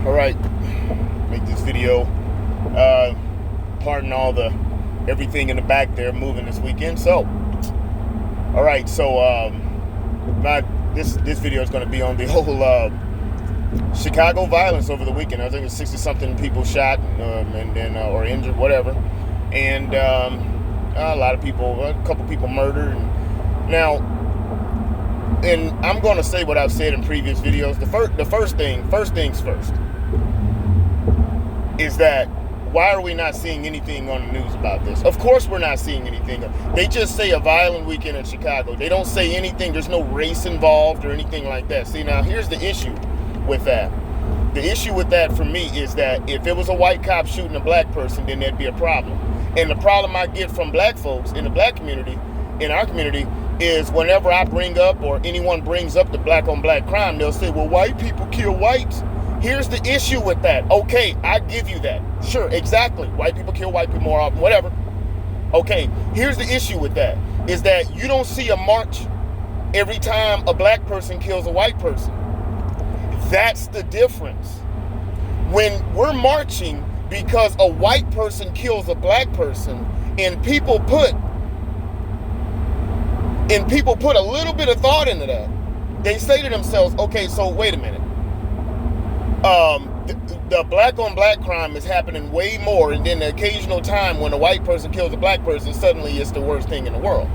All right, make this video. Pardon all the everything in the back there moving this weekend. So, all right, so this video is going to be on the whole Chicago violence over the weekend. I think it's 60-something people shot and then or injured, whatever, and a lot of people, a couple people murdered. And I'm going to say what I've said in previous videos. The first things first, is that why are we not seeing anything on the news about this? Of course we're not seeing anything. They just say a violent weekend in Chicago. They don't say anything. There's no race involved or anything like that. See, now here's the issue with that. The issue with that for me is that if it was a white cop shooting a black person, then there'd be a problem. And the problem I get from black folks in the black community, in our community, is whenever I bring up or anyone brings up the black on black crime, they'll say, well, white people kill whites. Here's the issue with that. Okay, I give you that. Sure, exactly. White people kill white people more often, whatever. Okay, here's the issue with that, is that you don't see a march every time a black person kills a white person. That's the difference. When we're marching because a white person kills a black person, and people put a little bit of thought into that, they say to themselves, okay, so wait a minute. The black on black crime is happening way more, and then the occasional time when a white person kills a black person, suddenly it's the worst thing in the world.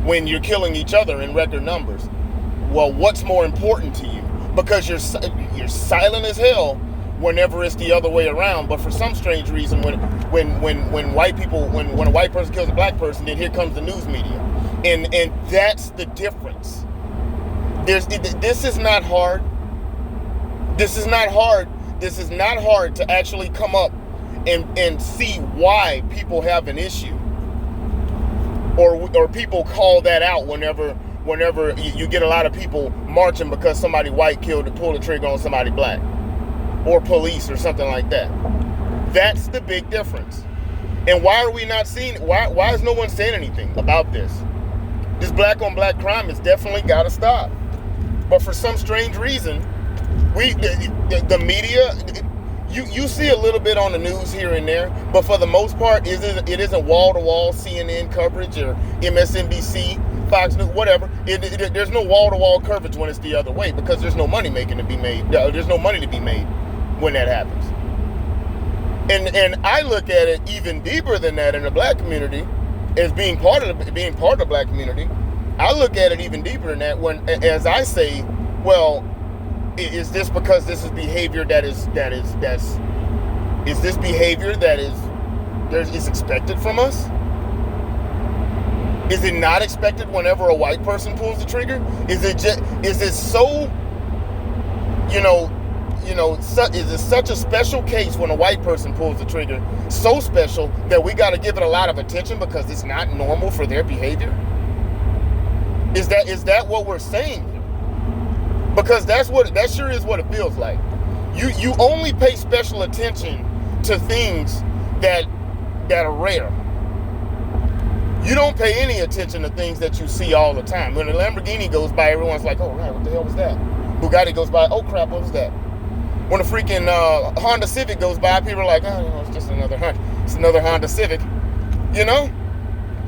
When you're killing each other in record numbers. Well, what's more important to you? Because you're silent as hell whenever it's the other way around. But for some strange reason, when a white person kills a black person, then here comes the news media, and that's the difference. This is not hard. This is not hard. This is not hard to actually come up and see why people have an issue, or people call that out whenever you get a lot of people marching because somebody white pulled the trigger on somebody black, or police or something like that. That's the big difference. And why are we not seeing? Why is no one saying anything about this? This black on black crime has definitely got to stop. But for some strange reason, the media, you see a little bit on the news here and there, but for the most part, it isn't wall-to-wall CNN coverage or MSNBC, Fox News, whatever. There's no wall-to-wall coverage when it's the other way, because there's no money to be made. There's no money to be made when that happens. And I look at it even deeper than that in the black community, as being part of the black community. I look at it even deeper than that as I say, well, is this because this is behavior is this behavior that is expected from us? Is it not expected whenever a white person pulls the trigger? Is it so, is it such a special case when a white person pulls the trigger, so special that we got to give it a lot of attention because it's not normal for their behavior? Is that what we're saying? Because that sure is what it feels like. You only pay special attention to things that are rare. You don't pay any attention to things that you see all the time. When a Lamborghini goes by, everyone's like, oh, right, what the hell was that? Bugatti goes by, oh, crap, what was that? When a freaking Honda Civic goes by, people are like, oh, it's just another Honda Civic,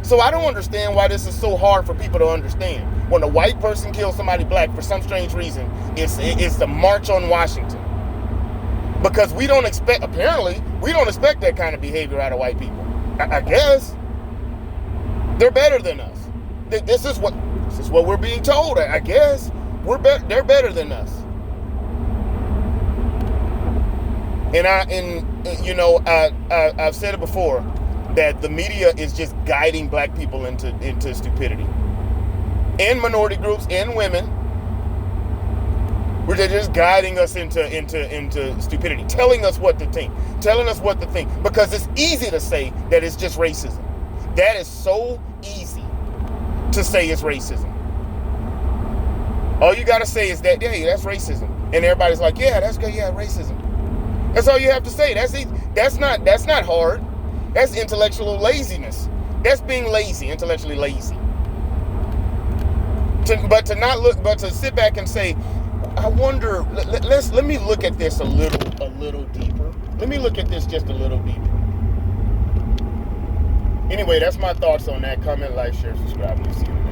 So I don't understand why this is so hard for people to understand. When a white person kills somebody black, for some strange reason, it's the March on Washington. Because we don't expect that kind of behavior out of white people. I guess. They're better than us. This is what we're being told, I guess. They're better than us. And I've said it before, that the media is just guiding black people into stupidity. And minority groups and women, they're just guiding us into stupidity, telling us what to think, because it's easy to say that it's just racism. That is so easy to say it's racism. All you gotta say is that, yeah, that's racism, and everybody's like, yeah, that's good, yeah, racism. That's all you have to say. That's easy. That's not hard. That's intellectual laziness. That's being lazy, intellectually lazy. To sit back and say, I wonder. Let me look at this a little little deeper. Let me look at this just a little deeper. Anyway, that's my thoughts on that. Comment, like, share, subscribe. We'll see you in a minute.